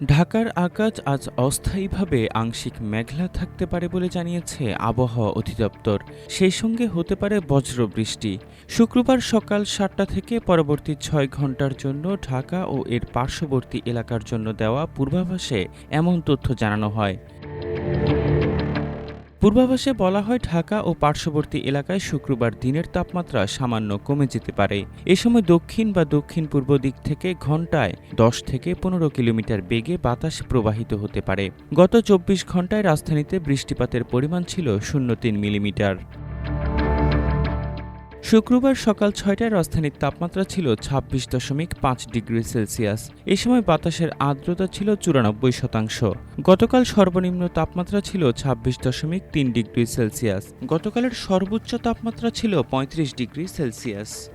ঢাকার আকাশ আজ অস্থায়ীভাবে আংশিক মেঘলা থাকতে পারে বলে জানিয়েছে আবহাওয়া অধিদপ্তর। সেই সঙ্গে হতে পারে বজ্রবৃষ্টি। শুক্রবার সকাল ৭টা থেকে পরবর্তী ৬ ঘন্টার জন্য ঢাকা ও এর পার্শ্ববর্তী এলাকার জন্য দেওয়া পূর্বাভাসে এমন তথ্য জানানো হয়। পূর্বাভাসে বলা হয়, ঢাকা ও পার্শ্ববর্তী এলাকায় শুক্রবার দিনের তাপমাত্রা সামান্য কমে যেতে পারে। এ সময় দক্ষিণ বা দক্ষিণ পূর্ব দিক থেকে ঘন্টায় ১০ থেকে ১৫ কিলোমিটার বেগে বাতাস প্রবাহিত হতে পারে। গত ২৪ ঘন্টায় রাজধানীতে বৃষ্টিপাতের পরিমাণ ছিল ০.৩ মিলিমিটার। শুক্রবার সকাল ৬টায় রাজধানীর তাপমাত্রা ছিল ২৬.৫ ডিগ্রি সেলসিয়াস। এ সময় বাতাসের আর্দ্রতা ছিল ৯৪%। গতকাল সর্বনিম্ন তাপমাত্রা ছিল ২৬.৩ ডিগ্রি সেলসিয়াস। গতকালের সর্বোচ্চ তাপমাত্রা ছিল ৩৫ ডিগ্রি সেলসিয়াস।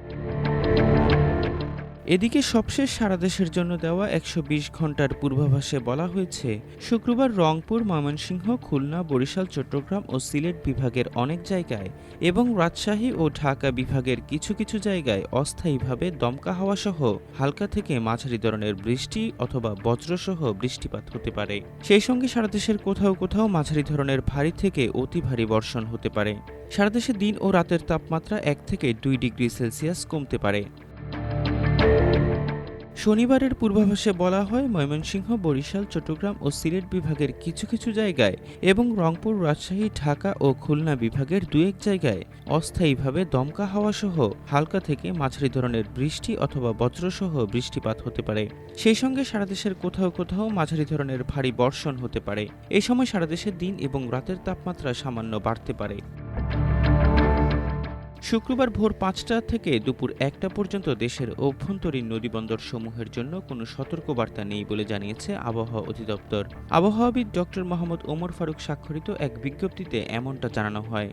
এদিকে সবশেষ সারা দেশের জন্য দেওয়া ১২০ ঘন্টার পূর্বাভাসে বলা হয়েছে, শুক্রবার রংপুর, ময়মনসিংহ, খুলনা, বরিশাল, চট্টগ্রাম ও সিলেট বিভাগের অনেক জায়গায় এবং রাজশাহী ও ঢাকা বিভাগের কিছু কিছু জায়গায় অস্থায়ীভাবে দমকা হাওয়াসহ হালকা থেকে মাঝারি ধরনের বৃষ্টি অথবা বজ্রসহ বৃষ্টিপাত হতে পারে। সেই সঙ্গে সারা দেশের কোথাও কোথাও মাঝারি ধরনের ভারী থেকে অতি ভারী বর্ষণ হতে পারে। সারা দেশে দিন ও রাতের তাপমাত্রা ১ থেকে ২ ডিগ্রি সেলসিয়াস কমতে পারে। শনিবারের পূর্বাভাসে বলা হয়, ময়মনসিংহ, বরিশাল, চট্টগ্রাম ও সিলেট বিভাগের কিছু কিছু জায়গায় এবং রংপুর, রাজশাহী, ঢাকা ও খুলনা বিভাগের দু-এক জায়গায় অস্থায়ীভাবে দমকা হাওয়াসহ হালকা থেকে মাঝারি ধরনের বৃষ্টি অথবা বজ্রসহ বৃষ্টিপাত হতে পারে। সেই সঙ্গে সারা দেশের কোথাও কোথাও মাঝারি ধরনের ভারী বর্ষণ হতে পারে। এ সময় সারা দেশে দিন এবং রাতের তাপমাত্রা সামান্য বাড়তে পারে। শুক্রবার ভোর ৫টা থেকে দুপুর ১টা পর্যন্ত দেশের অভ্যন্তরীণ নদীবন্দর সমূহের জন্য কোনো সতর্কবার্তা নেই বলে জানিয়েছে আবহাওয়া অধিদপ্তর। আবহাওয়াবিদ ড. মোহাম্মদ ওমর ফারুক স্বাক্ষরিত এক বিজ্ঞপ্তিতে এমনটা জানানো হয়।